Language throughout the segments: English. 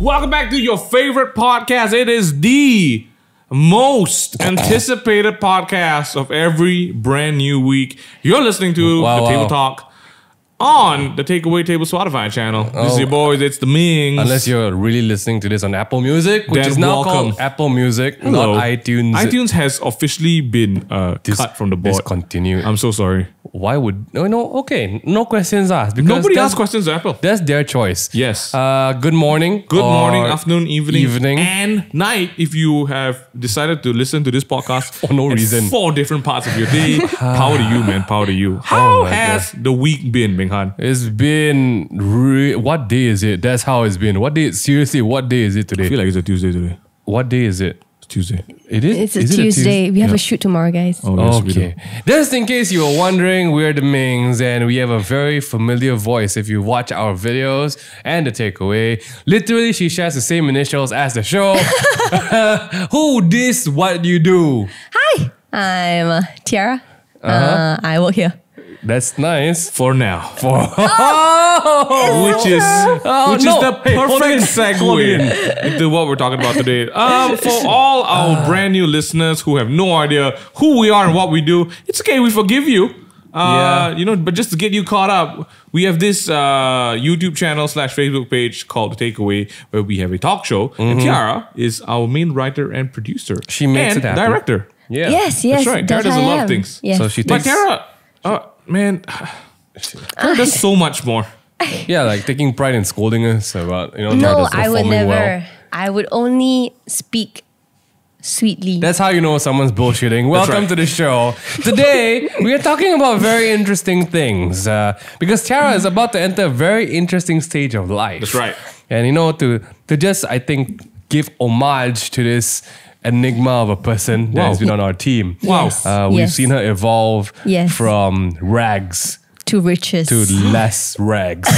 Welcome back to your favorite podcast. It is the most anticipated podcast of every brand new week. You're listening to the Table Talk on the Takeaway Table Spotify channel. This is your boys, it's the Mings. Unless you're really listening to this on Apple Music, which is now called Apple Music, not iTunes. iTunes has officially been cut from the board. Discontinued. I'm so sorry. Why would... Okay, no questions asked. Nobody asks questions to Apple. That's their choice. Yes. Good morning. Good morning, afternoon, evening, and night if you have decided to listen to this podcast for no reason. 4 different parts of your day. Power to you, man. Power to you. How has the week been, MingH? It's been... what day is it? That's how it's been. Seriously, what day is it today? I feel like it's a Tuesday today. What day is it? Tuesday. It is? It's a Tuesday. We have a shoot tomorrow, guys. Oh, yes, okay. Just in case you were wondering, we're the Mings and we have a very familiar voice if you watch our videos and the takeaway. Literally, she shares the same initials as the show. Who this? What you do? Hi, I'm Tiara. I work here. That's nice. For now. Which is the perfect segue into what we're talking about today. For all our brand new listeners who have no idea who we are and what we do, it's okay, we forgive you. But just to get you caught up, we have this YouTube channel / Facebook page called The Takeaway, where we have a talk show. And Tiara is our main writer and producer. She makes it happen. Director. Yeah. Yes. That's right. Tiara does a lot of things. Yes. So she takes... But Tiara, man, Tiara does so much more. Yeah, like taking pride in scolding us about, No, I would never. Well. I would only speak sweetly. That's how you know someone's bullshitting. Welcome to the show. Today, we are talking about very interesting things because Tiara is about to enter a very interesting stage of life. That's right. And to just, I think, give homage to this enigma of a person that has been on our team. Wow. We've seen her evolve from rags to riches. to less rags.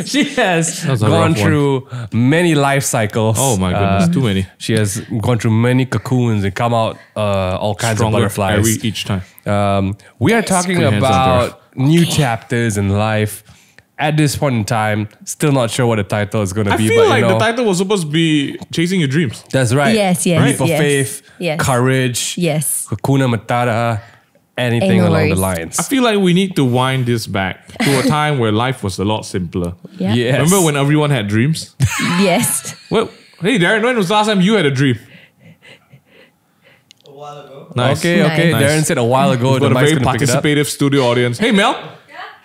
She has gone through many life cycles. Oh my goodness, too many. She has gone through many cocoons and come out all kinds of butterflies. Each time. We are talking about new chapters in life. At this point in time, still not sure what the title is going to be. I feel but like the title was supposed to be Chasing Your Dreams. That's right. Yes. Leap of faith, courage, Hakuna Matata, anything along the lines. I feel like we need to wind this back to a time where life was a lot simpler. Yeah. Yes. Remember when everyone had dreams? Yes. Well, hey Darren, when was the last time you had a dream? A while ago. Nice. Okay. Nice. Darren said a while ago. We've got a very participative studio audience. Hey Mel,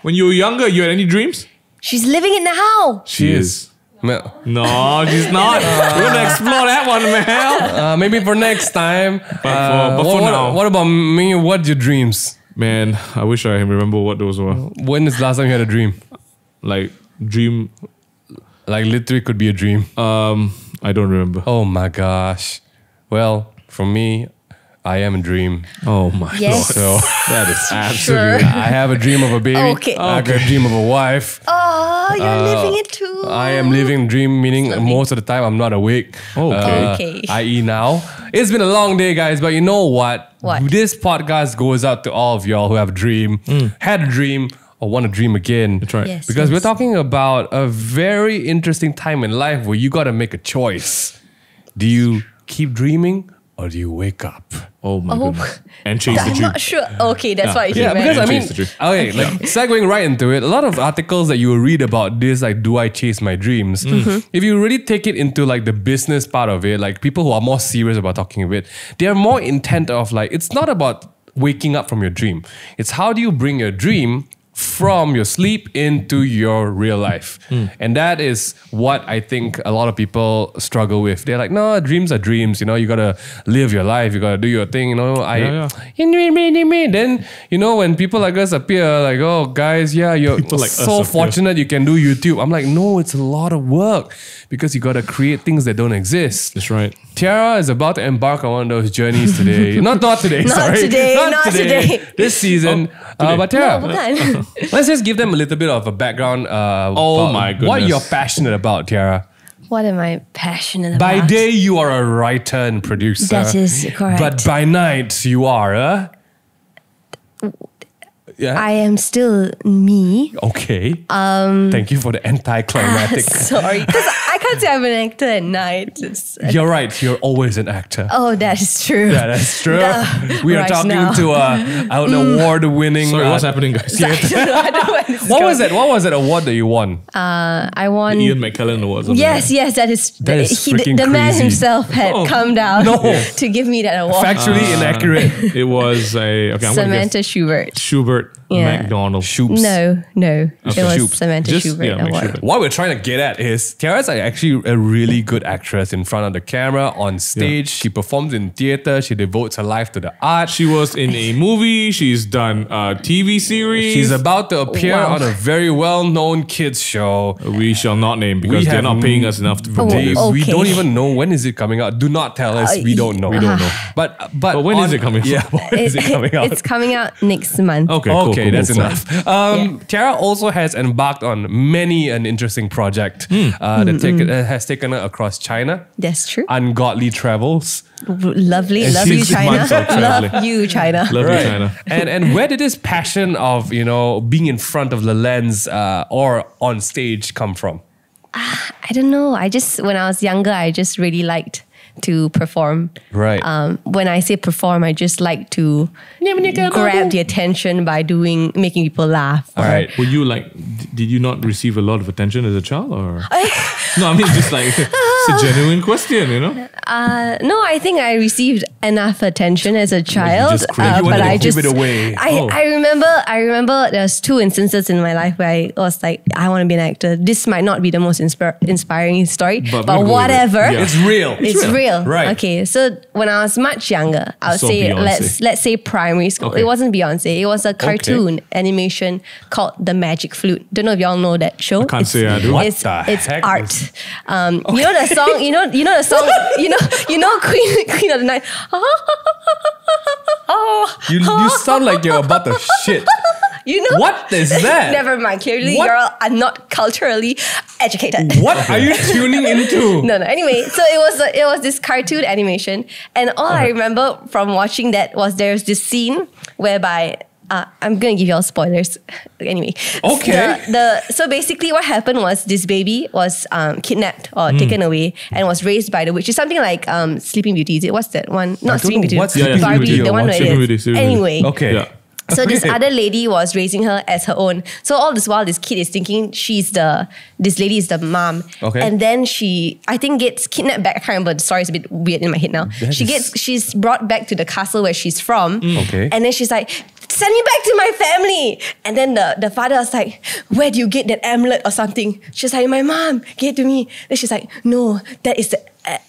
when you were younger, you had any dreams? She's living it now. She is. Mel. No, she's not. We're gonna explore that one, Mel. Maybe for next time. But for now. What about me? What's your dreams? Man, I wish I remember what those were. When is the last time you had a dream? Like dream. Like literally could be a dream. I don't remember. Oh my gosh. Well, for me, I am a dream. Oh my Yes. So that is absolutely. I have a dream of a baby. Okay. I have a dream of a wife. Oh, you're living it too. I am living a dream, meaning most of the time I'm not awake. Okay. I.e. now. It's been a long day, guys, but you know what? What? This podcast goes out to all of y'all who have a dream, had a dream, or want to dream again. That's right. Yes, Because yes. we're talking about a very interesting time in life where you got to make a choice. Do you keep dreaming or do you wake up? Oh my goodness. And chase the I'm dream. not sure. Okay, that's what you Yeah, meant. because I mean, Chase the dream. okay, like segueing right into it, a lot of articles that you will read about this, like, do I chase my dreams? If you really take it into like the business part of it, like people who are more serious about talking of it, they are more intent of like, it's not about waking up from your dream. It's how do you bring your dream from your sleep into your real life. And that is what I think a lot of people struggle with. They're like, no, dreams are dreams. You got to live your life. You got to do your thing. Then, when people like us appear, like, oh, guys, you're like so us fortunate you can do YouTube. I'm like, no, it's a lot of work because you got to create things that don't exist. That's right. Tiara is about to embark on one of those journeys today. Not today, Not sorry. today, not today. This season. But Tiara, No, bukan. let's just give them a little bit of a background. Oh my goodness. What you're passionate about, Tiara. What am I passionate about? By day, you are a writer and producer. That is correct. But by night, you are a... Yeah. I am still me. Okay. Thank you for the anticlimactic. Sorry, because I can't say I'm an actor at night. You're right. You're always an actor. Oh, that is true. Yeah, that's true. We are Right talking now. to an award-winning. Sorry, what's happening, guys? I don't know where this is What going. was it? What was that award that you won? I won. Ian McKellen Awards. Yes, that is freaking the man crazy. himself had come down to give me that award. Factually inaccurate. It was a I'm Samantha Schubert. Schubert Yeah. McDonald. Shoops. No, it was Shubert. Samantha Just- Schubert yeah, make award. Schubert. What we're trying to get at is Tiara's actually a really good actress in front of the camera, on stage. She performs in theater. She devotes her life to the art. She was in a movie. She's done a TV series. She's about to appear Wow. on a very well-known kids show. We shall not name because they're have not paying us enough to promote Dave, this. Oh. we Okay. don't even know when is it coming out. Do not tell us. We don't know. We don't know. But when is it coming out? Yeah, when is it coming out? It's coming out next month. Okay, cool, Okay, cool, that's cool. enough. Yeah. Tiara also has embarked on many an interesting project that has taken her across China. That's true. Ungodly travels. Lovely, And love you, she's China. months of traveling. Love you, China. Love you, China. And where did this passion of being in front of the lens or on stage come from? I don't know. When I was younger, I just really liked to perform. Right. When I say perform, I just like to grab the attention by making people laugh. All right. Were you like? Did you not receive a lot of attention as a child, or? No, I mean just like it's a genuine question, you know. No, I think I received enough attention as a child, just craved- You but wanted to I give just it away. I remember there's 2 instances in my life where I was like, I want to be an actor. This might not be the most inspiring story, But but we'll go with it. whatever. Yeah. It's real. It's real. Right. Okay, so when I was much younger, I would So say Beyonce. let's say primary school. Okay. It wasn't Beyonce. It was a cartoon animation called The Magic Flute. Don't know if y'all know that show. can't say I do. What It's the it's heck art. is- You know the song. You know the song. you know Queen of the Night. You sound like you're about to shit. You know What is that? Never mind. Clearly, What? y'all are not culturally educated. What are you tuning into? No. Anyway, so it was this cartoon animation, and all I remember from watching that was there's this scene whereby I'm gonna give you all spoilers. Anyway, Okay. So basically, what happened was this baby was kidnapped or taken away and was raised by the witch. It's something like Sleeping Beauty. Is it? What's that one? Not don't Sleeping know Beauty. what Sleeping Barbie, Beauty the or one what where Sleeping it Beauty, is. Sleeping Beauty. Anyway, Okay. Yeah. so this Okay. other lady was raising her as her own. So all this while, this kid is thinking this lady is the mom. Okay. And then I think gets kidnapped back. I can't remember. The story is a bit weird in my head now. She's brought back to the castle where she's from. Okay. And then she's like, send me back to my family. And then the father was like, where do you get that amulet or something? She's like, my mom gave it to me. Then she's like, no, that is the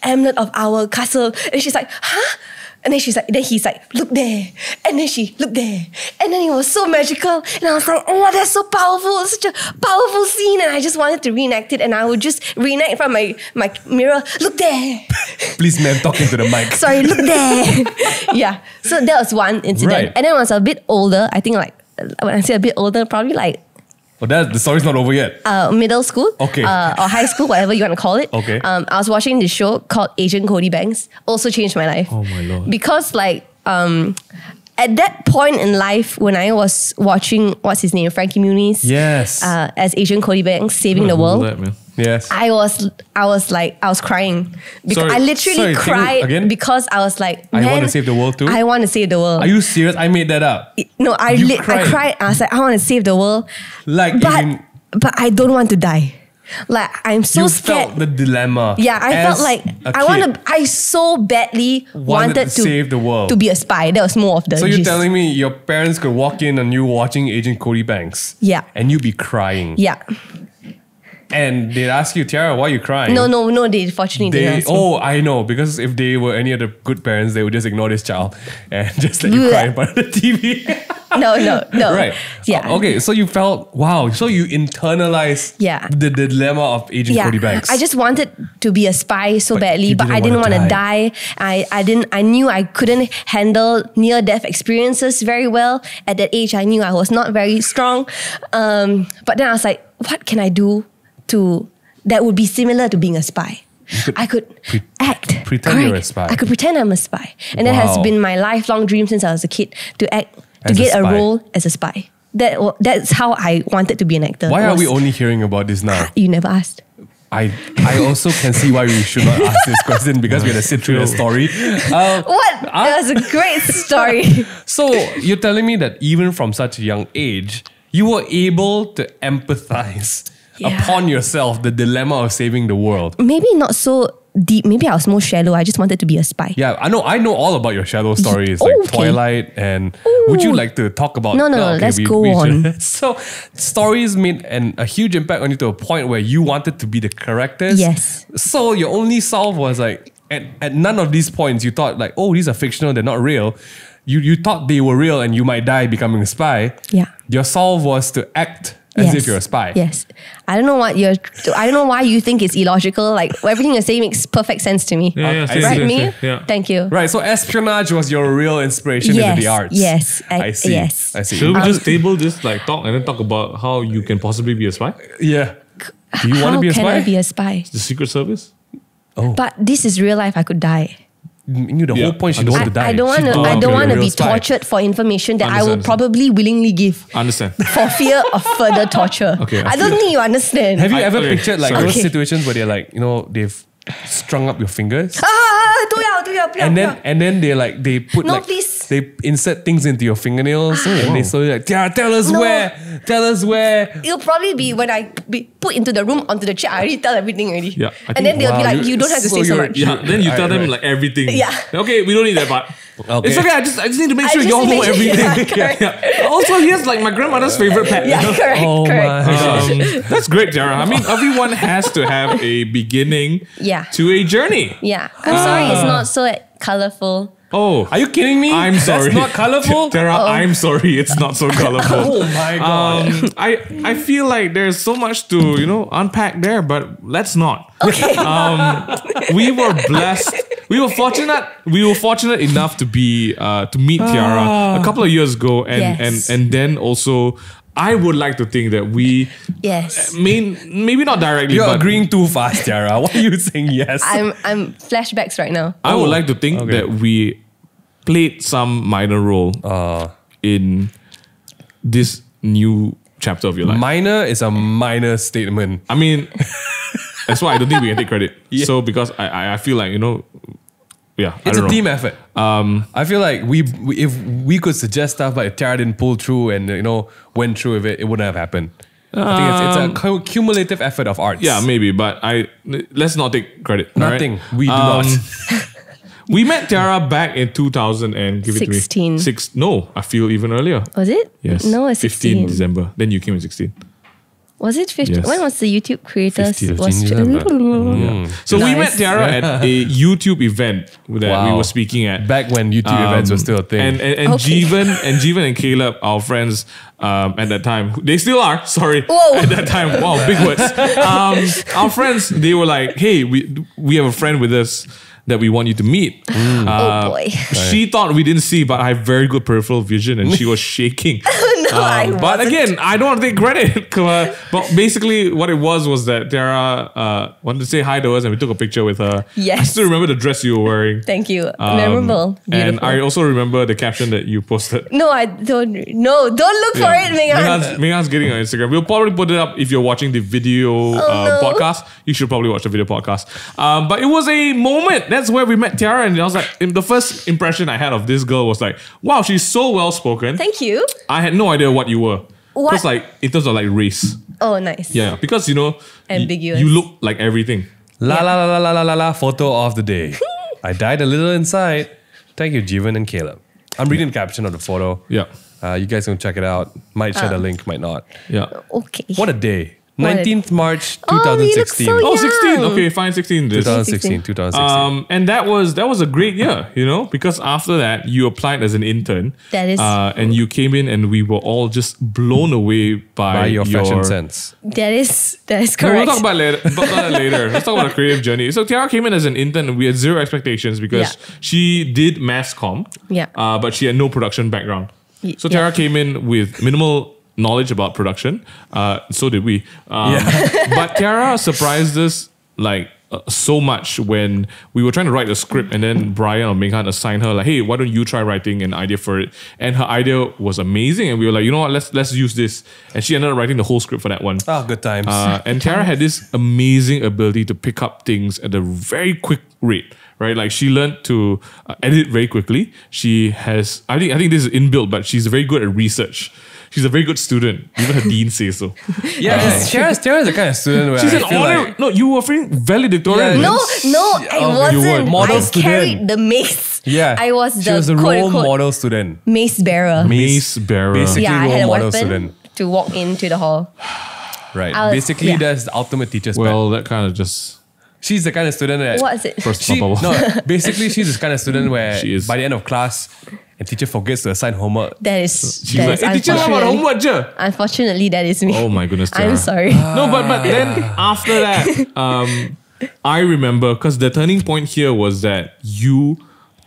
amulet of our castle. And she's like, huh? And then he's like, look there. And then she looked there. And then it was so magical. And I was like, oh, that's so powerful. It's such a powerful scene. And I just wanted to reenact it. And I would just reenact from my mirror. Look there. Please, ma'am, talking to the mic. Sorry, look there. Yeah. So that was one incident. Right. And then when I was a bit older, I think like, when I say a bit older, probably like The story's not over yet. middle school, Okay. or high school, whatever you want to call it. Okay. I was watching this show called Asian Cody Banks. Also changed my life. Oh my Lord. Because at that point in life, when I was watching what's his name, Frankie Muniz, Yes. as Asian Cody Banks saving the Google world. that, man. Yes. I was crying because Sorry, I literally sorry, can you- cried again? because I was like, I man, want to save the world too? I want to save the world. Are you serious? I made that up. No, I You cried. I was like, I want to save the world, Like, but I don't want to die. Like I'm so you scared. felt the dilemma. Yeah, I as felt like a I so badly wanted to save the world. to be a spy. That was more of the. So you're gist. telling me your parents could walk in on you watching Agent Cody Banks? Yeah. And you'd be crying. Yeah. And they'd ask you, Tiara, why are you crying? No. They fortunately didn't. ask me. I know, because if they were any other good parents, they would just ignore this child and just let you Blech. cry in front of the TV. No. Right. Yeah. Okay, so you felt, wow, so you internalized Yeah. the dilemma of Agent Cody Banks. I just wanted to be a spy so But badly, you but I didn't didn't want wanna to die. I knew I couldn't handle near-death experiences very well. At that age, I knew I was not very strong. But then I was like, what can I do that would be similar to being a spy? I could act. pretend you're a spy. I could pretend I'm a spy. And that has Wow. been my lifelong dream since I was a kid, to act, to As a get a spy. role as a spy. That's how I wanted to be an actor. Why are we only hearing about this now? You never asked. I also can see why we should not ask this question because we're going to sit through the story. What? That was a great story. So you're telling me that even from such a young age, you were able to empathize upon yourself the dilemma of saving the world. Maybe not so deep. Maybe I was more shallow. I just wanted to be a spy. Yeah, I know all about your shallow stories, like Twilight, and would you like to talk about? No, let's go on. So stories made a huge impact on you to a point where you wanted to be the characters. Yes. So your only solve was like at none of these points you thought like, oh, these are fictional, they're not real. You thought they were real and you might die becoming a spy. Yeah. Your solve was to act as if you're a spy. Yes. I don't know why you think it's illogical. Like everything you're saying makes perfect sense to me. Right, me? Yeah. Thank you. Right. So espionage was your real inspiration into the arts. Yes. I see. Yes. I see. Should we just talk and then talk about how you can possibly be a spy? Yeah. Do you want to be a spy? How can I be a spy? The Secret Service? But this is real life. I could die. The whole point, she don't want to die. I don't want to be tortured for information that I will probably willingly give. Understand. For fear of further torture. Okay, I don't think you understand. Have you ever pictured like those Okay. situations where they're like, they've strung up your fingers? And then they put No, please. they insert things into your fingernails and they slowly like, Tiara, tell us where. It'll probably be when I be put into the room onto the chair. I already tell everything already. Yeah, I And then think- they'll be Wow, like, you don't have to say so much. Yeah, then you tell them like everything. Yeah. Okay, we don't need that part. Okay. It's okay, I just need to make I sure just y'all need to know make sure- everything. yeah, correct. Also, here's like my grandmother's favorite pet. Yeah, correct. Oh correct. my. That's great, Tiara. I mean, everyone has to have a beginning Yeah. to a journey. Yeah. I'm sorry, it's not so colorful. Oh, Are you kidding me? I'm sorry. That's not colorful? Tiara, I'm sorry. It's not so colorful. Oh my god. I feel like there's so much to unpack there, but let's not. Okay. We were blessed. We were fortunate enough to be to meet Tiara a couple of years ago, Yes. and then also I would like to think that we Yes. maybe not directly, You're but agreeing too fast, Tiara. Why are you saying yes? I'm flashbacks right now. I would like to think okay. that we played some minor role in this new chapter of your life. Minor is a minor statement. I mean, that's why I don't think we can take credit. So because I feel like yeah, It's I don't a know. team effort. I feel like if we could suggest stuff, but if Tiara didn't pull through and went through with it, it wouldn't have happened. I think it's a cumulative effort of arts. Yeah, maybe, but let's not take credit. all right? Nothing. We do not. We met Tiara back in 2000 and give it to me. 16. No, I feel even earlier. Was it? Yes. No, it's 15 16. December. Then you came in 16. Was it 15? Yes. When was the YouTube creators? 15 was December. So we Nice. met Tiara at a YouTube event that we Wow. were speaking at. Back when YouTube events were still a thing. And Okay. Jeevan and Caleb, our friends at that time, they still are, sorry, Whoa. at that time. Wow, big words. Our friends, they were like, hey, we have a friend with us that we want you to meet. Oh boy. She thought we didn't see, but I have very good peripheral vision and she was shaking. I But wasn't. again, I don't want to take credit. But basically, what it was that Tiara wanted to say hi to us and we took a picture with her. Yes. I still remember the dress you were wearing. Thank you. Memorable. And Beautiful. I also remember the caption that you posted. No, I don't. No, don't look for it, MingH. MingH's getting on Instagram. We'll probably put it up if you're watching the video no. podcast. You should probably watch the video podcast. But it was a moment. That's where we met Tiara, and I was like, the first impression I had of this girl was like, wow, she's so well spoken. Thank you. I had no idea what you were. What? Because like in terms of like race. Oh, nice. Yeah, because Ambiguous. You look like everything. La la la la la la la la photo of the day. I died a little inside. Thank you, Jeevan and Caleb. I'm reading the caption of the photo. Yeah. You guys can check it out. Might share the link, might not. Yeah. Okay. What a day. What a- 19th March Oh, we look 2016. so Oh, young. 16. Okay, fine, 16. This. 2016. And that was a great year, because after that you applied as an intern. That is- and you came in and we were all just blown away By your fashion sense. That is No, we'll correct. talk about that later. Let's talk about the creative journey. So Tiara came in as an intern and we had zero expectations because Yeah. she did mass comm. Yeah. But she had no production background. So yeah. Tiara came in with minimal knowledge about production. So did we. But Tiara surprised us like so much when we were trying to write a script, and then Brian or MingH assigned her like, hey, why don't you try writing an idea for it? And her idea was amazing, and we were like, you know what, let's use this. And she ended up writing the whole script for that one. Oh, good times. And Tiara had this amazing ability to pick up things at a very quick rate, right? Like she learned to edit very quickly. She has, I think this is inbuilt, but she's very good at research. She's a very good student. Even her dean says so. Yeah, Tiara's the kind of student where She's an I feel honor. like, No, you were feeling valedictorian. Yeah, I wasn't. you were model I student. carried the mace. yeah, I was she the was a quote role unquote model student. mace bearer. Mace bearer. Basically, Yeah, I had a role model weapon student. to walk into the hall. Right. I was- Basically, yeah. that's the ultimate teacher's pet. Well, that kind of just She's the kind of student that What is it? first She, bubble. no, basically she's this kind of student where She is. by the end of class, and teacher forgets to assign homework. That is. She's like, hey, teacher, how about homework, je? Unfortunately, that is me. Oh my goodness, Tiara. I'm sorry. No, but then after that, I remember because the turning point here was that you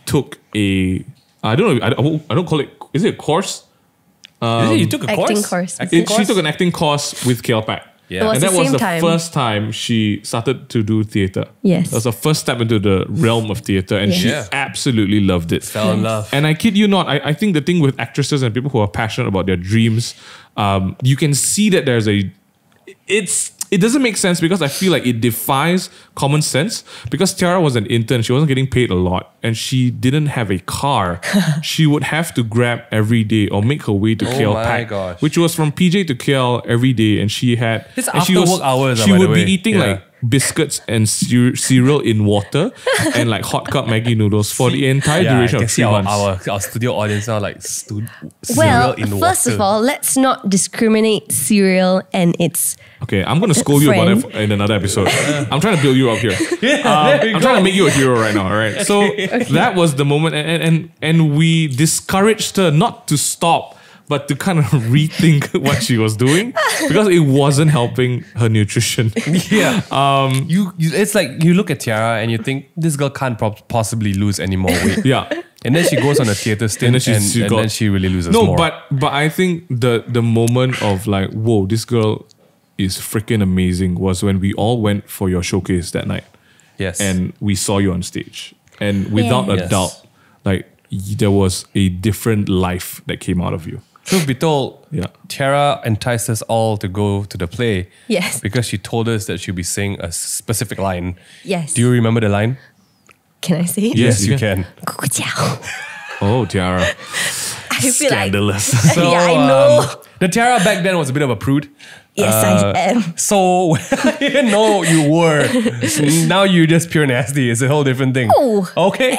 took a, I don't know, I don't call it, is it a course? You took a Acting course? course. She took an acting course with KLPAC. Yeah. It was And that the was same the time. first time she started to do theatre. Yes. That was her first step into the realm of theatre, and she Yeah. absolutely loved it. Fell in love. And I kid you not, I think the thing with actresses and people who are passionate about their dreams, you can see that there's it doesn't make sense because I feel like it defies common sense. Because Tiara was an intern, she wasn't getting paid a lot, and she didn't have a car. She would have to grab every day or make her way to KL my Pack, gosh. which was from PJ to KL every day, and she had It's and she after work hours, She by the would be way. eating Yeah. like biscuits and cereal in water and like hot cup Maggi noodles for the entire Yeah, I duration can of see 3 months. our studio audience now like Well, cereal in first water. of all, let's not discriminate cereal and its. Okay, I'm gonna scold you about Friend. it in another episode. I'm trying to build you up here. I'm trying to make you a hero right now. All right. So that was the moment, and we discouraged her not to stop, but to kind of rethink what she was doing because it wasn't helping her nutrition. Yeah. You it's like you look at Tiara and you think this girl can't possibly lose any more weight. Yeah. And then she goes on a theatre stint and, then she really loses more. But I think the moment of like, whoa, this girl is freaking amazing was when we all went for your showcase that night. yes. And we saw you on stage. And without a Yes. doubt, like there was a different life that came out of you. truth be told, Yeah. Tiara enticed us all to go to the play. Yes. Because she told us that she'll be saying a specific line. Yes. Do you remember the line? Can I say? Yes, you you can. 咕叫. Oh, Tiara. I feel Scandalous. like. Yeah, I know. The Tiara back then was a bit of a prude. Yes, I am. So, no, you were. Now you're just pure nasty. It's a whole different thing. Oh. Okay.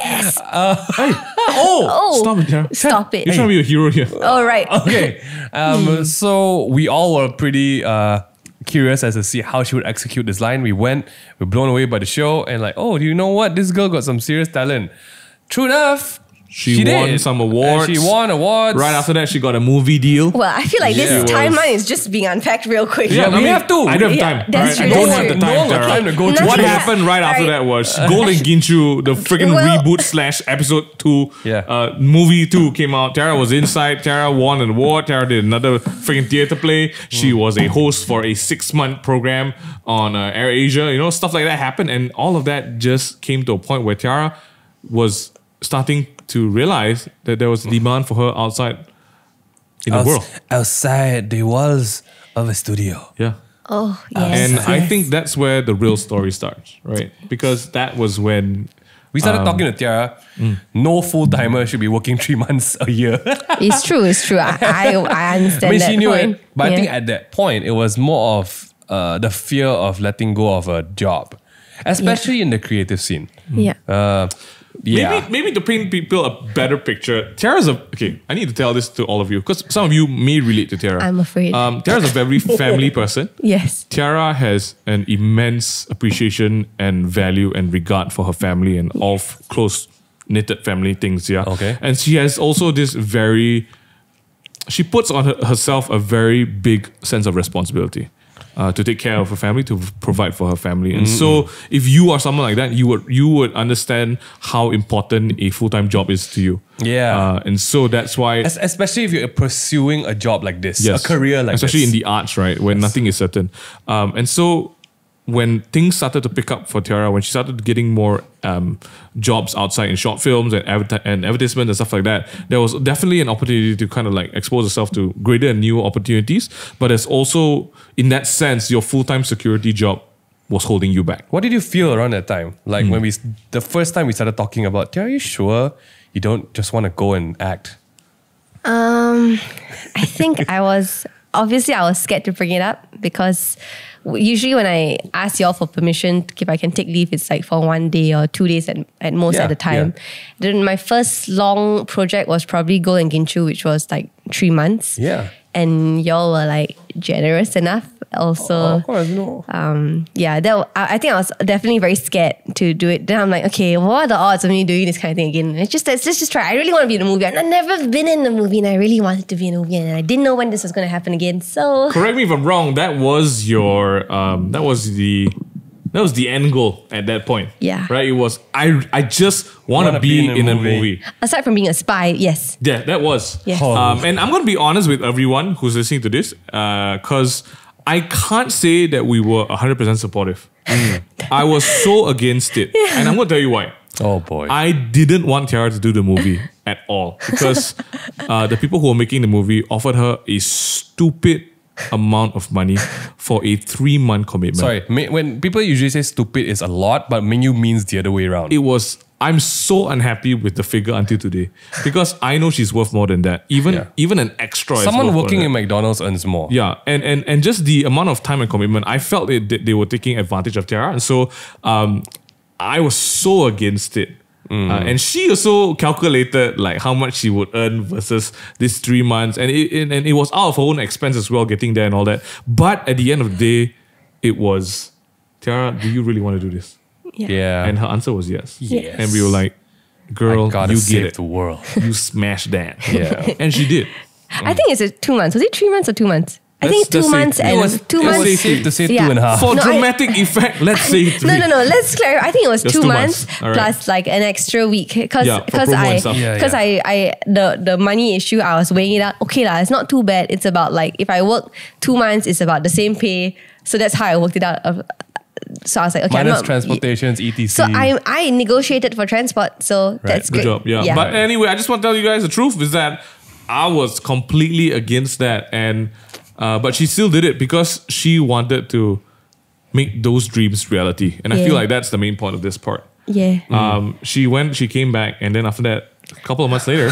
Oh, Stop it, Tiara. Stop it. You're trying to be a hero here. All right. Okay. So we all were pretty curious as to see how she would execute this line. We went, we were blown away by the show, and like, oh, do you know what? This girl got some serious talent. True enough. She won did. some And awards. she won awards. Right after that, she got a movie deal. Well, I feel like Yeah. this It was- timeline is just being unpacked real quick. Yeah, we have to. I don't have Yeah, time. that's alright? true, I don't that's have the true. time, No one got Tiara. time to go No, through What yeah. happened right after Alright. that was Golden Ginchu, the freaking Well- reboot / episode 2, Yeah. movie 2 came out. Tiara was inside. Tiara won an award. Tiara did another freaking theater play. She was a host for a 6-month program on AirAsia. You know, stuff like that happened, and all of that just came to a point where Tiara was starting to realize that there was demand for her outside in the world. Outside the walls of a studio. Yeah. Oh, yes. And I yes. think that's where the real story starts, right? Because that was when We started talking to Tiara. No full-timer should be working 3 months a year. It's true. I understand I mean, that she knew point. it. But I Yeah. think at that point, it was more of the fear of letting go of a job. Especially in the creative scene. Yeah. Yeah. maybe to paint people a better picture, Tiara's okay. I need to tell this to all of you because some of you may relate to Tiara. I'm afraid. Tiara's a very family person. Yes. Tiara has an immense appreciation and value and regard for her family and all close knitted family things. Yeah. Okay. And she has also this she puts on herself a very big sense of responsibility. To take care of her family, to provide for her family, and so if you are someone like that, you would understand how important a full-time job is to you. Yeah. and so that's why, Especially if you're pursuing a job like this, yes, a career like especially this. in the arts, right, where nothing is certain. And so when things started to pick up for Tiara, when she started getting more jobs outside in short films and advertisements and stuff like that, there was definitely an opportunity to kind of like expose herself to greater and new opportunities. But there's also, in that sense, your full-time security job was holding you back. What did you feel around that time? Like when the first time we started talking about, Tiara, are you sure you don't just want to go and act? I think I was scared to bring it up because usually when I ask y'all for permission if I can take leave, it's like for 1 day or 2 days at most at a time. Then my first long project was probably Gold and Ginchu, which was like 3 months. Yeah. And y'all were like generous enough also. Of course, no. I think I was definitely very scared to do it. Then I'm like, okay, what are the odds of me doing this kind of thing again? Let's just try. I really want to be in a movie. I've never been in a movie and I really wanted to be in a movie and I didn't know when this was going to happen again. So correct me if I'm wrong. That was your that was the end goal at that point. Yeah. Right. It was I just want to be in a movie. Aside from being a spy, yes. Yeah, that was. Yes. And I'm going to be honest with everyone who's listening to this, because I can't say that we were 100% supportive. I was so against it. Yeah. And I'm going to tell you why. Oh boy. I didn't want Tiara to do the movie at all because the people who were making the movie offered her a stupid amount of money for a 3-month commitment. Sorry, when people usually say stupid is a lot, but MingY means the other way around. It was, I'm so unhappy with the figure until today because I know she's worth more than that. Even an extra is someone worth working more in than McDonald's earns more. Yeah, and just the amount of time and commitment, I felt they were taking advantage of Tiara. And so I was so against it. And she also calculated like how much she would earn versus this 3 months, and it was out of her own expense as well, getting there and all that. But at the end of the day, it was, Tiara, do you really want to do this? Yeah. And her answer was yes. Yes. And we were like, girl, gotta you save get it. the world. You smash that. Yeah. And she did. I think it's 2 months. Was it 3 months or 2 months? I think Let's 2 say months it and was- 2 it was months. Safe to say Yeah. 2.5. For No, dramatic effect, let's say 3. No. Let's clarify. I think it was Just 2 2 months months. All right. plus like an extra week because Yeah, for promo and stuff. the money issue. I was weighing it out. Okay lah, it's not too bad. It's about like if I work 2 months, it's about the same pay. So that's how I worked it out. So I was like, okay, Minus I'm not, transportations, etc. So I negotiated for transport. So that's Good great. job. Yeah. But anyway, I just want to tell you guys the truth is that I was completely against that, and but she still did it because she wanted to make those dreams reality, and I feel like that's the main point of this part. Yeah. She came back, and then after that, a couple of months later,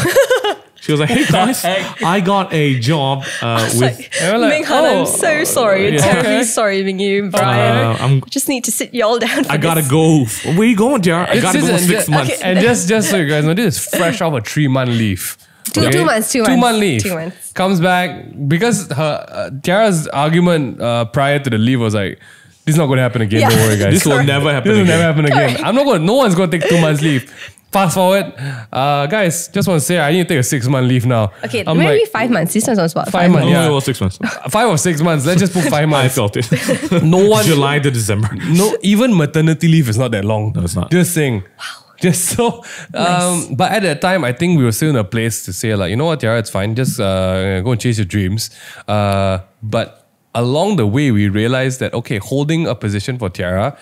she was like, "Hey guys, I got a job with." MingH, I'm so sorry. Terribly sorry, MingY, Brian. I'm Just need to sit y'all down. I gotta go. Where you going, Tiara? I gotta go for 6 months. And just so you guys know, this is fresh off a 3-month leave. 2 months. 2 month leave. 2 months. Comes back because her Tiara's argument prior to the leave was like, "This is not going to happen again. Yeah. Don't worry, guys. This will never happen This will again. never happen again. No one's going to take 2 months leave." Fast forward, guys. Just want to say, I need to take a 6-month leave now. Okay, I'm maybe like, 5 months. This one was what? 5 months. No, Yeah. it was 6 months. 5 or 6 months. Let's just put 5 I months. felt it. No one. July to December. No, even maternity leave is not that long. No, it's not. Just saying. Wow. Just so. Nice. But at that time, I think we were still in a place to say like, you know what, Tiara, it's fine. Just go and chase your dreams. But along the way, we realized that okay, holding a position for Tiara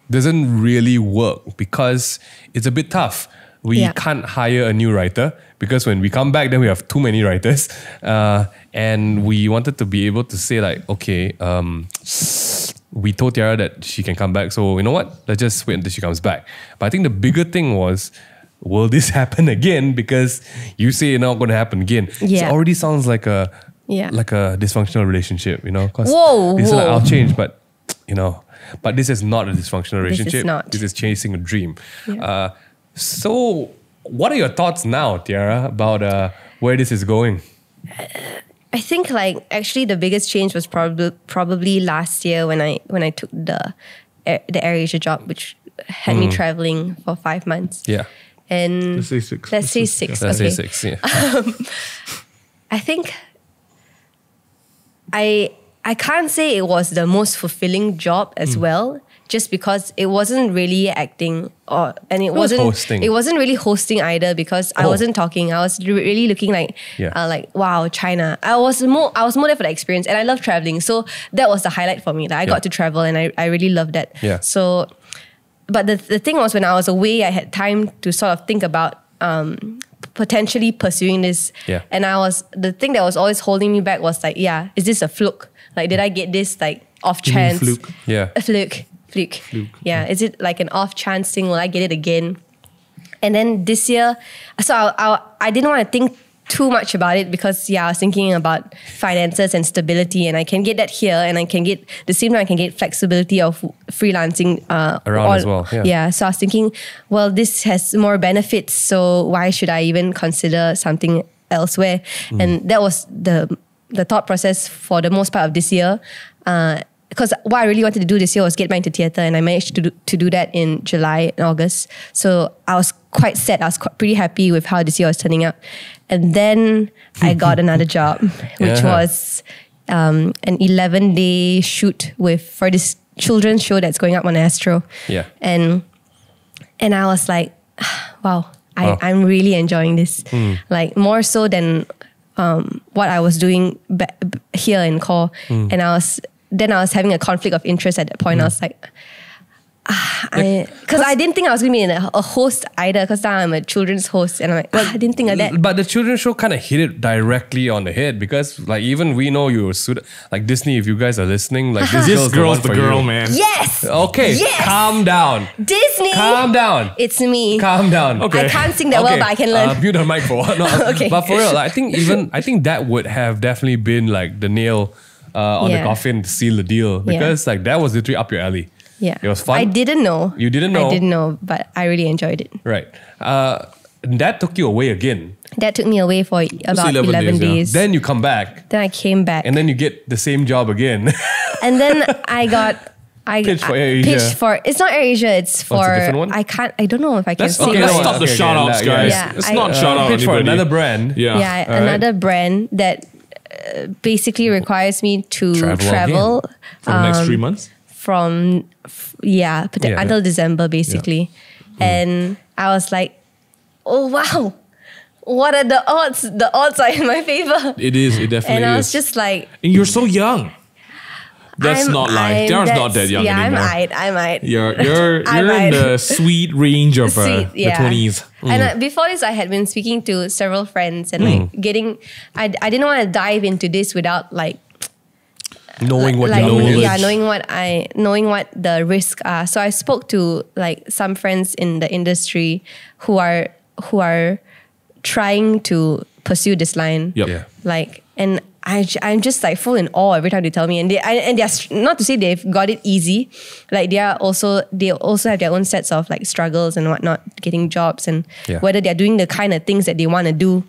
doesn't really work because it's a bit tough. We can't hire a new writer because when we come back, then we have too many writers. And we wanted to be able to say like, okay, we told Tiara that she can come back. So you know what? Let's just wait until she comes back. But I think the bigger thing was, will this happen again? Because you say it's not going to happen again. Yeah. It already sounds like a dysfunctional relationship, you know? Because this is like, I'll change, but you know, but this is not a dysfunctional relationship. This is not. This is chasing a dream. Yeah. So what are your thoughts now, Tiara, about where this is going? I think like actually the biggest change was probably last year when I took the AirAsia job, which had me traveling for 5 months. Yeah. And Let's say 6. Let's say 6. Let's okay. say 6, yeah. I think I can't say it was the most fulfilling job as well, just because it wasn't really acting it was wasn't hosting. It wasn't really hosting either because I wasn't talking. I was really looking like wow, China. I was more there for the experience, and I love traveling. So that was the highlight for me. Like I got to travel, and I really loved that. Yeah. So, but the thing was, when I was away, I had time to sort of think about potentially pursuing this. Yeah. And the thing that was always holding me back was like, is this a fluke? Like, did I get this like off chance? Fluke. Yeah. A fluke. Yeah. Is it like an off chance thing? Will I get it again? And then this year, so I didn't want to think too much about it because I was thinking about finances and stability, and I can get that here, and I can get the same time I can get flexibility of freelancing around as well. Yeah. So I was thinking, well, this has more benefits, so why should I even consider something elsewhere? And that was the thought process for the most part of this year. Because what I really wanted to do this year was get back into theatre, and I managed to do that in July and August. So I was quite set. I was pretty happy with how this year was turning out. And then I got another job, which was an 11-day shoot for this children's show that's going up on Astro. Yeah. And I was like, wow, I'm really enjoying this. Like more so than what I was doing here in Core. And I was having a conflict of interest at that point. I was like, because I didn't think I was going to be a host either, because now I'm a children's host, and I'm like, I didn't think of that. But the children's show kind of hit it directly on the head, because like even we know you were like Disney, if you guys are listening, like this girl's the girl, you. man. Yes. Okay. Yes. Calm down. Disney. Calm down. It's me. Calm down. Okay. I can't sing that well, but I can learn. Mute the mic for what? No, Okay. But for real, I think that would have definitely been like the nail on the coffin to seal the deal, because like that was literally up your alley. Yeah. It was fun. I didn't know. You didn't know. I didn't know, but I really enjoyed it. Right. That took you away again. That took me away for about 11 days. Then you come back. Then I came back. And then you get the same job again. And then I pitched for AirAsia. Pitched for, it's not AirAsia, it's for, a different one? I don't know if I can say Let's it. stop the shout outs, guys. Yeah, Let's not shout out pitch for anybody. another brand. Yeah. Another brand that basically requires me to travel for the next 3 months. Until December basically. And I was like, oh wow, what are the odds? The odds are in my favor. It is, it definitely is. And I was just like, and you're so young. That's not life. Tiara's not that young anymore. I might. You're in the sweet range of the 20s. And before this, I had been speaking to several friends and like I didn't want to dive into this without like knowing what like, you know. Yeah, knowing what the risks are. So I spoke to like some friends in the industry who are trying to pursue this line. Yep. Yeah. Like, and I'm just like full in awe every time they tell me, and they're not to say they've got it easy, like they also have their own sets of like struggles and whatnot, getting jobs and whether they're doing the kind of things that they want to do.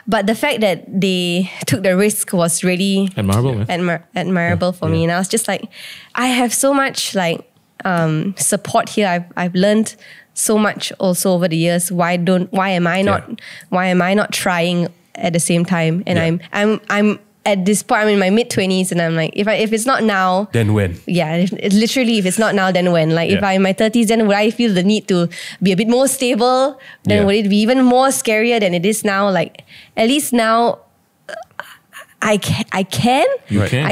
But the fact that they took the risk was really admirable for me, and I was just like, I have so much like support here. I've learned so much also over the years. Why am I not trying at the same time? And I'm at this point, I'm in my mid-20s, and I'm like, if it's not now, then when? Yeah, it's literally, if it's not now, then when? Like if I'm in my 30s, then would I feel the need to be a bit more stable? Then would it be even more scarier than it is now? Like at least now, I can. I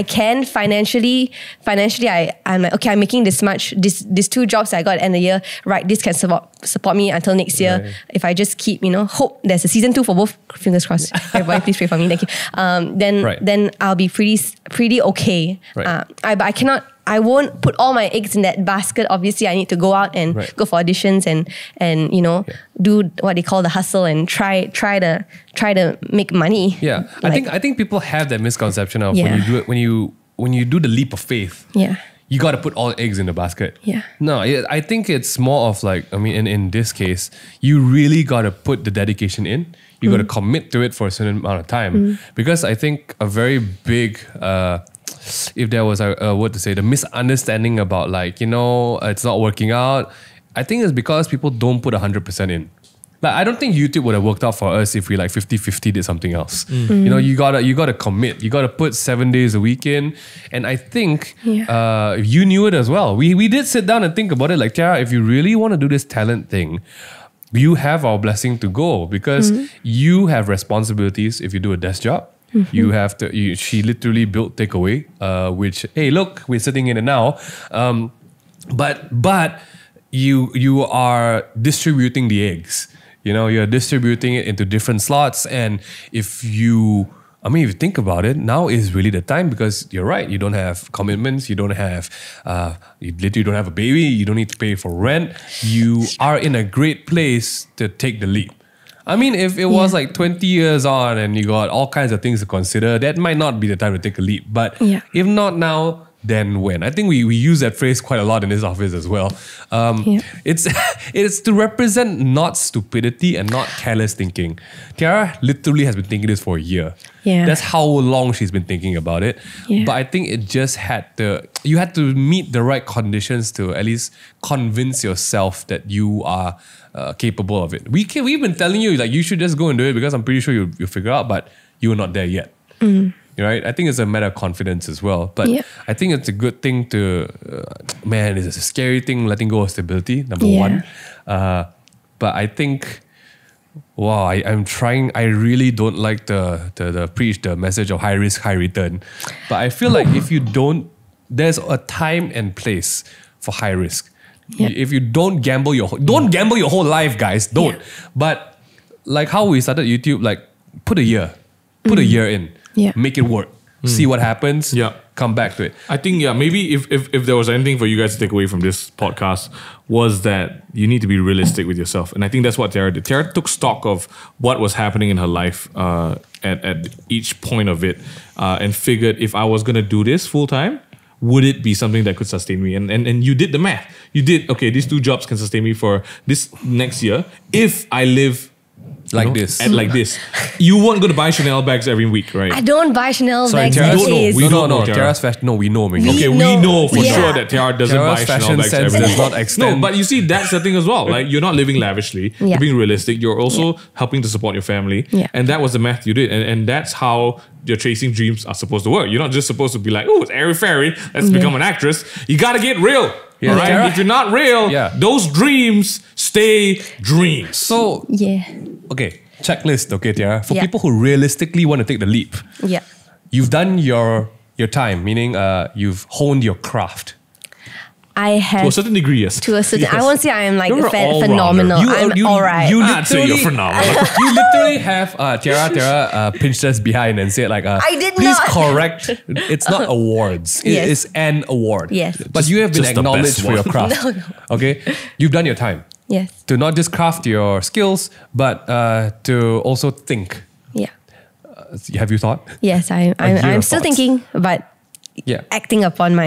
can financially. I'm like, okay, I'm making this much. These 2 jobs that I got at the end of the year, right? This can support me until next year. Right. If I just keep, hope there's a season 2 for both. Fingers crossed. Everybody, please pray for me. Thank you. Then I'll be pretty okay. Right. But I won't put all my eggs in that basket. Obviously, I need to go out and go for auditions and do what they call the hustle and try to make money. Yeah, I think people have that misconception of when you do it, when you do the leap of faith. Yeah. You got to put all eggs in the basket. Yeah. No, I think it's more of like, I mean, in this case, you really got to put the dedication in. You got to commit to it for a certain amount of time. Because I think a very big, if there was the misunderstanding about like, it's not working out, I think it's because people don't put 100% in. Like, I don't think YouTube would have worked out for us if we like 50-50 did something else. You know, you gotta commit. You gotta put 7 days a week in. And I think you knew it as well. We did sit down and think about it. Like, Tiara, if you really want to do this talent thing, you have our blessing to go because you have responsibilities if you do a desk job. You have to. She literally built takeaway, which, hey, look, we're sitting in it now. But you are distributing the eggs. You know, you're distributing it into different slots. And if you think about it, now is really the time because you're right. You don't have commitments. You don't have, you literally don't have a baby. You don't need to pay for rent. You are in a great place to take the leap. I mean, if it was like 20 years on and you got all kinds of things to consider, that might not be the time to take a leap. But if not now, then when? I think we use that phrase quite a lot in this office as well. It's to represent not stupidity and not careless thinking. Tiara literally has been thinking this for a year. Yeah. That's how long she's been thinking about it. Yeah. But I think it just you had to meet the right conditions to at least convince yourself that you are capable of it. We've been telling you like you should just go and do it because I'm pretty sure you'll figure out, but you were not there yet. Right? I think it's a matter of confidence as well. But I think it's a good thing to, it's a scary thing letting go of stability, number one. But I think, I'm trying, I really don't like the preach the message of high risk, high return. But I feel like if you don't, there's a time and place for high risk. If you don't gamble don't gamble your whole life, guys. Don't. But like how we started YouTube, like put a year in. Make it work. See what happens. Come back to it. I think maybe if there was anything for you guys to take away from this podcast was that you need to be realistic with yourself. And I think that's what Tiara did. Tiara took stock of what was happening in her life at each point of it and figured if I was going to do this full time, would it be something that could sustain me? And you did the math. You did, okay, these 2 jobs can sustain me for this next year if I live like this. You weren't going to buy Chanel bags every week, right? I don't buy Chanel bags. Tiara, we don't know Tiara's fashion. No, we know. We know for sure that Tiara doesn't buy Chanel bags every week. Does not extend. No, but you see, that's the thing as well. Like, you're not living lavishly. You're being realistic. You're also helping to support your family. And that was the math you did. And that's how your chasing dreams are supposed to work. You're not just supposed to be like, oh, it's airy fairy. Let's become an actress. You got to get real. All right? Tiara, if you're not real, those dreams stay dreams. So, okay. Checklist, okay, Tiara. For people who realistically want to take the leap, you've done your time, meaning you've honed your craft. I have to a certain degree, yes. To a certain, I won't say I am like phenomenal. I'm all right. I'd say you're phenomenal. You literally have Tiara pinched us behind and said like, I did please not. correct. It's not awards. It is an award. Yes. But you have been acknowledged for your craft. No. Okay, you've done your time. Yes. To not just craft your skills, but to also think. Yeah. Have you thought? Yes, I'm still thinking, but acting upon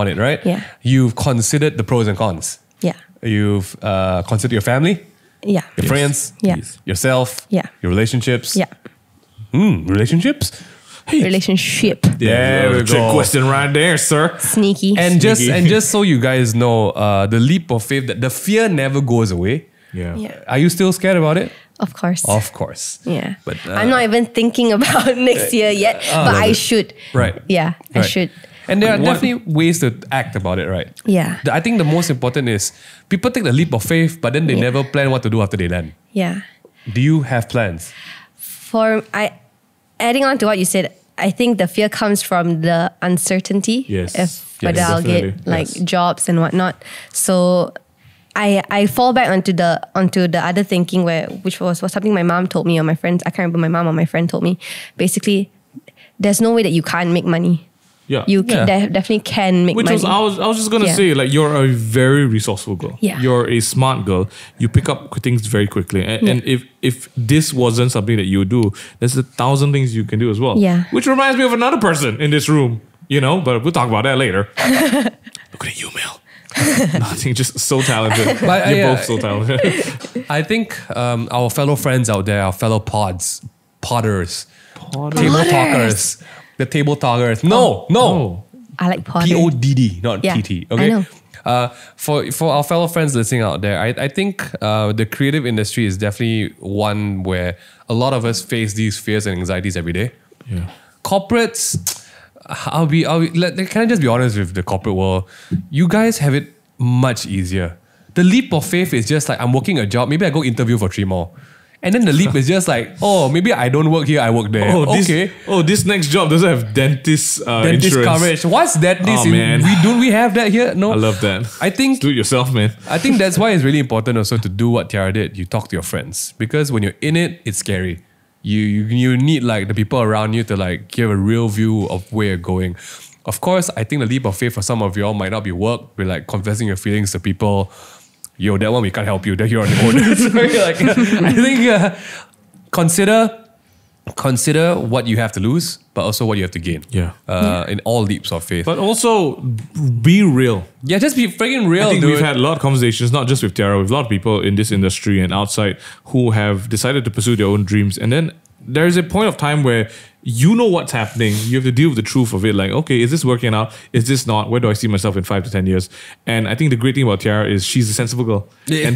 it, right? Yeah. You've considered the pros and cons. Yeah. You've considered your family. Yeah. Your friends. Yeah. Yourself. Yeah. Your relationships. Yeah. Relationships. Relationship. There we go. Trick question right there, sir. Sneaky. And just so you guys know, the leap of faith, that the fear never goes away. Yeah. Are you still scared about it? Of course. Of course. Yeah. But I'm not even thinking about next year yet, but I should. Right. Yeah, I should. And there are definitely ways to act about it, right? Yeah. I think the most important is people take the leap of faith, but then they never plan what to do after they land. Yeah. Do you have plans? Adding on to what you said, I think the fear comes from the uncertainty. Yes. Whether I'll get like jobs and whatnot. So I fall back onto the other thinking which was something my mom told me or my friends. I can't remember, my mom or my friend told me. Basically, there's no way that you can't make money. Yeah. You definitely can make money. I was just gonna say, like, you're a very resourceful girl. Yeah. You're a smart girl. You pick up things very quickly. And if this wasn't something that you would do, there's 1,000 things you can do as well. Yeah. Which reminds me of another person in this room, but we'll talk about that later. Look at you, Mel. Nothing, just so talented. You're both so talented. I think our fellow friends out there, our fellow potters, table talkers, the table talkers. No. I like potter. PODD, not TT. Okay. I know. For our fellow friends listening out there, I think the creative industry is definitely one where a lot of us face these fears and anxieties every day. Yeah. Corporates, can I just be honest with the corporate world? You guys have it much easier. The leap of faith is just like, I'm working a job, maybe I go interview for 3 more. And then the leap is just like, oh, maybe I don't work here, I work there. Oh, okay. This next job doesn't have dentist insurance. Coverage. What's dentist? Oh, man. We have that here? No. I love that. I think do it yourself, man. I think that's why it's really important also to do what Tiara did. You talk to your friends, because when you're in it, it's scary. You need like the people around you to like give a real view of where you're going. Of course, I think the leap of faith for some of y'all might not be work, but like confessing your feelings to people. Yo, that one we can't help you. That you're on your own. So, like, I think consider what you have to lose, but also what you have to gain. Yeah. In all leaps of faith. But also be real. Yeah, just be freaking real. I think dude. we've had a lot of conversations, not just with Tiara, with a lot of people in this industry and outside who have decided to pursue their own dreams. And then there's a point of time where you know what's happening. You have to deal with the truth of it. Like, okay, is this working out? Is this not? Where do I see myself in 5 to 10 years? And I think the great thing about Tiara is she's a sensible girl. Yeah. And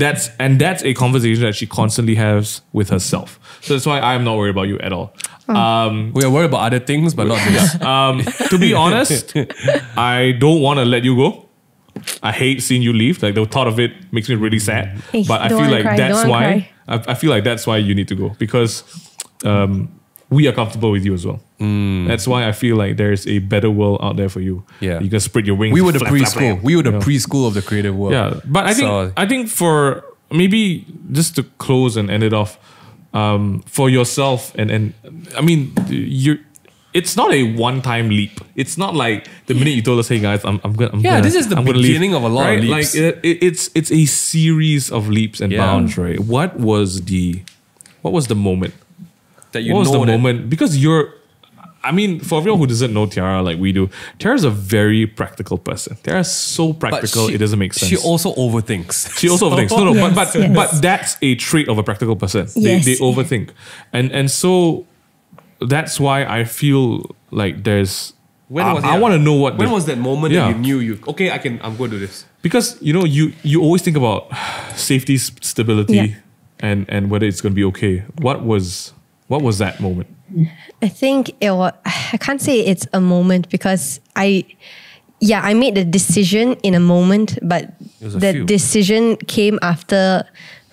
that's a conversation that she constantly has with herself. So that's why I'm not worried about you at all. We are worried about other things, but not this. To be honest, I don't want to let you go. I hate seeing you leave. Like the thought of it makes me really sad. Hey, but I feel like that's why I feel like that's why you need to go, because we are comfortable with you as well. That's why I feel like there's a better world out there for you. Yeah, you can spread your wings. We were the preschool. We were the preschool of the creative world. Yeah, but I think for maybe just to close and end it off, for yourself and I mean it's not a one-time leap. It's not like the minute you told us, "Hey guys, I'm gonna." This is the beginning of a lot of leaps. Like it's a series of leaps and bounds, right? What was the moment? Moment? Because for everyone who doesn't know Tiara like we do, Tiara's a very practical person. Tiara's so practical, it doesn't make sense. She also overthinks. But that's a trait of a practical person. Yes. They overthink. And so that's why I feel like there's I want to know when was that moment that you knew I'm going to do this? Because you always think about safety, stability, and whether it's going to be okay. What was that moment? I think I can't say it's a moment, because I made the decision in a moment, but the decision came after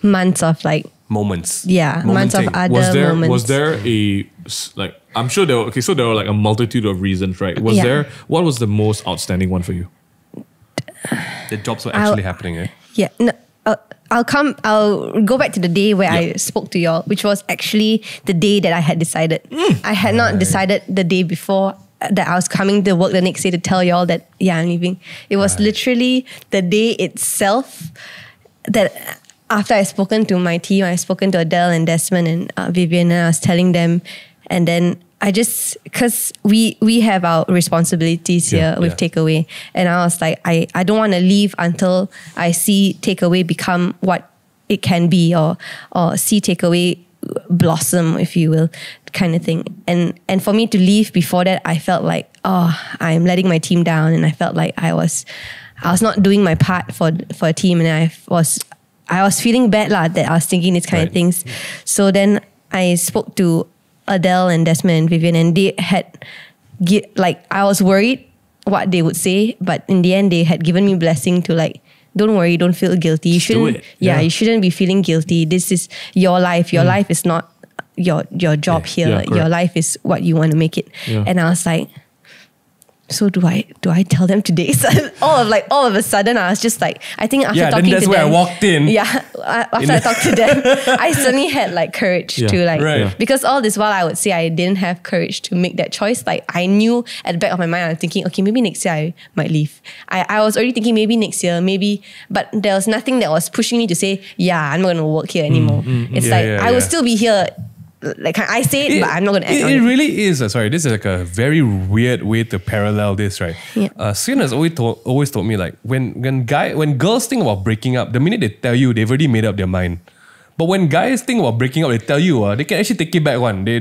months of like moments. Yeah, months of other moments. Was there a like? I'm sure there were like a multitude of reasons, right? What was the most outstanding one for you? The jobs were actually happening, eh? Yeah. No, I'll go back to the day where I spoke to y'all, which was actually the day that I had decided. I had not decided the day before that I was coming to work the next day to tell y'all that, I'm leaving. It was literally the day itself that after I spoken to my team, I spoken to Adele and Desmond and Vivian, and I was telling them, and then because we have our responsibilities here with Takeaway, and I was like, I don't want to leave until I see Takeaway become what it can be, or see Takeaway blossom, if you will, kind of thing. And for me to leave before that, I felt like, I'm letting my team down, and I felt like I was not doing my part for a team, and I was feeling bad that I was thinking these kind of things. So then I spoke to Adele and Desmond and Vivian, and they had I was worried what they would say, but in the end they had given me blessing to like, don't worry, don't feel guilty. You shouldn't. You shouldn't be feeling guilty. This is your life. Your life is not your job here. Your life is what you want to make it. Yeah. And I was like, so do I tell them today? So all of a sudden, I was just like, I think after talking to them. Yeah, then that's where I walked in. Yeah, after I talked to them, I suddenly had like courage to because all this while I would say I didn't have courage to make that choice. Like I knew at the back of my mind, I'm thinking, okay, maybe next year I might leave. I was already thinking maybe next year, but there was nothing that was pushing me to say, I'm not going to work here anymore. It's I will still be here. Like I say it, but I'm not going to act on it. It really is. Sorry, this is like a very weird way to parallel this, right? Yeah. Sin has always told me like when girls think about breaking up, the minute they tell you, they've already made up their mind. But when guys think about breaking up, they tell you, they can actually take it back one. They're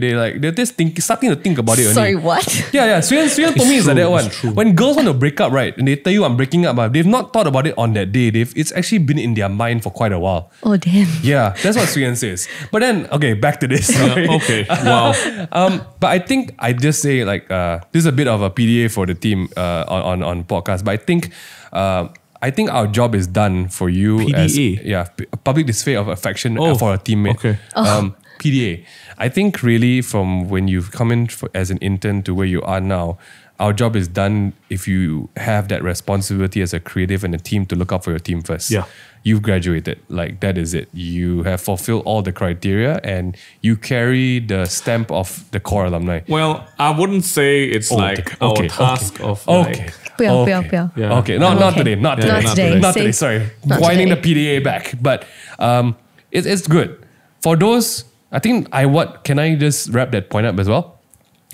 just starting to think about it. Sorry, only. what? Yeah. Suyan told me is like that one. true. When girls want to break up, right, and they tell you I'm breaking up, they've not thought about it on that day. It's actually been in their mind for quite a while. Oh, damn. Yeah, that's what Suyan says. But then, okay, back to this. Sorry. Okay. Wow. But I think I just say like this is a bit of a PDA for the team on podcast. But I think our job is done for you PDA? as public display of affection for a teammate. Okay. PDA. I think really from when you've come in as an intern to where you are now, our job is done if you have that responsibility as a creative and a team to look out for your team first. Yeah. You've graduated. Like that is it. You have fulfilled all the criteria and you carry the stamp of the core alumni. Well, I wouldn't say it's like our task of Okay. like... 不要 Yeah. Okay, not Okay. today, not today, Not today. not Say- today. Sorry, not winding today. the PDA back, but it's good for those. I think can I just wrap that point up as well?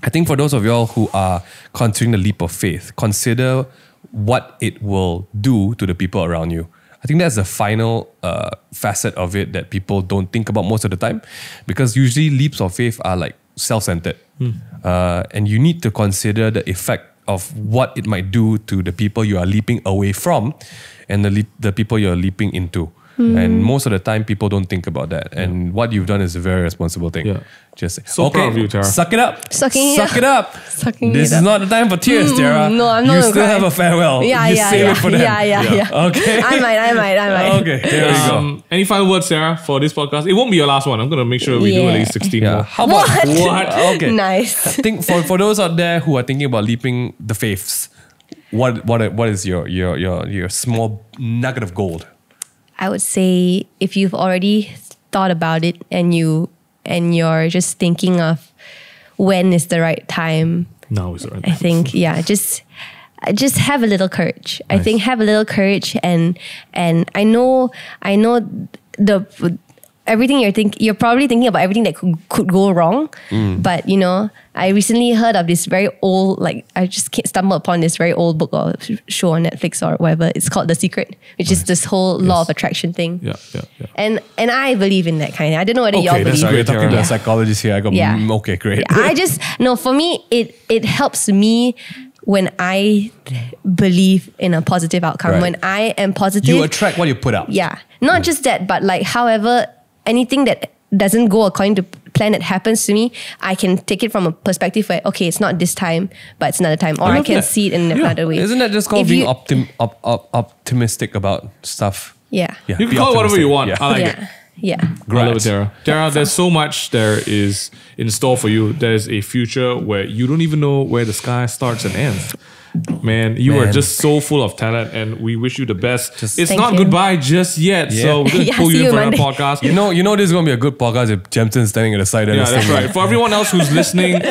I think for those of y'all who are considering the leap of faith, consider what it will do to the people around you. I think that's the final facet of it that people don't think about most of the time, because usually leaps of faith are like self-centered, and you need to consider the effect of what it might do to the people you are leaping away from and the people you're leaping into. And most of the time, people don't think about that. And what you've done is a very responsible thing. Yeah. Just So proud of you, Tiara. Suck it up. Sucking it Suck up. it up. Sucking This it is up. not the time for tears, Tiara. No, I'm not You gonna still cry. have a farewell. Yeah. Save it for them. Yeah. Okay. I might. Okay, there you go. Any final words, Sarah, for this podcast? It won't be your last one. I'm going to make sure we do at Yeah. least 16 Yeah. more. How about What? Okay. Nice. I think for those out there who are thinking about leaping the faiths, what is your small nugget of gold? I would say if you've already thought about it and you're just thinking of when is the right time, No, it's all right. I think just have a little courage. I think have a little courage and I know everything you're probably thinking about everything that could go wrong. But I recently heard of this very old, I just stumbled upon this very old book or show on Netflix or whatever. It's called The Secret, which is this whole law of attraction thing. Yeah. And I believe in that kind of. I don't know whether y'all that's believe. right. We're talking to Yeah. a psychologist here. I go, Yeah. okay, great. For me, it helps me when I believe in a positive outcome. Right. When I am positive. You attract what you put out. Yeah. Not just that, but however, anything that doesn't go according to plan that happens to me, I can take it from a perspective where, okay, it's not this time, but it's another time. Or I love can that. see it in another way. Isn't that just called If being you- optimistic about stuff? Yeah. Yeah, You can be call it whatever optimistic. you want. Yeah. I like it. Yeah. I love it, Tara. Tara, there's so much there is in store for you. There's a future where you don't even know where the sky starts and ends. Man, you are just so full of talent, and we wish you the best. It's Thank not you. goodbye just yet, so we're going to Yeah, pull see you in you for another Monday. podcast. You know this is going to be a good podcast if Jemson's standing at the side. Yeah, that's right. For everyone else who's listening,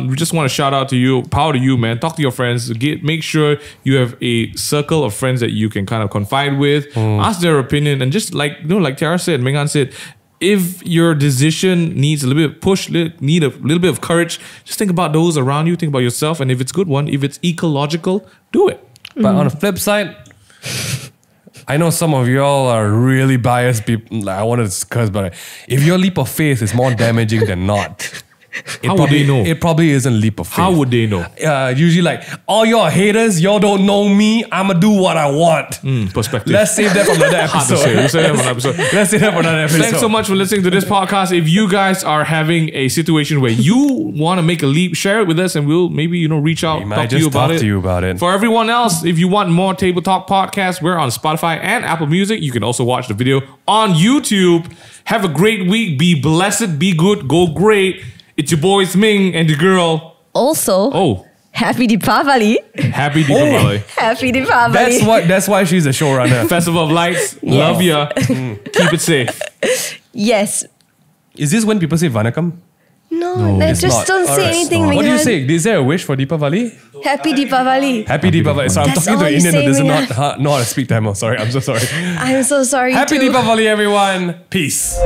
we just want to shout out to you. Power to you, man. Talk to your friends. Make sure you have a circle of friends that you can kind of confide with. Ask their opinion, and just like Tiara said, MingH said, if your decision needs a little bit of push, need a little bit of courage, just think about those around you. Think about yourself, and if it's a good one, if it's ecological, do it. But on the flip side, I know some of y'all are really biased people. I want to curse, but if your leap of faith is more damaging than not, How would they know? It probably isn't leap of faith. How would they know? Usually all y'all haters, y'all don't know me. I'ma do what I want. Perspective. Let's save that for another Hard to episode. say. We'll say that for another episode. Let's save that for another episode. Thanks so much for listening to this podcast. If you guys are having a situation where you want to make a leap, share it with us and we'll maybe, reach out, might talk to just you about talk it. to you about it. For everyone else, if you want more Table Talk podcasts, we're on Spotify and Apple Music. You can also watch the video on YouTube. Have a great week. Be blessed. Be good. Go great. It's your boys Ming and the girl. Also, Happy Deepavali. Happy Deepavali. Happy Deepavali. That's why she's a showrunner. Festival of Lights. Yes. Love ya. Keep it safe. Yes. Is this when people say Vanakam? No, It's just not. don't say Alright. anything. What do you Minghan. say? Is there a wish for Deepavali? Happy Deepavali. Happy Deepavali. So I'm That's talking to all an you Indian say, who does Minghan. not know how to speak Tamil. Sorry, I'm so sorry. I'm so sorry. Happy too. Deepavali, everyone. Peace.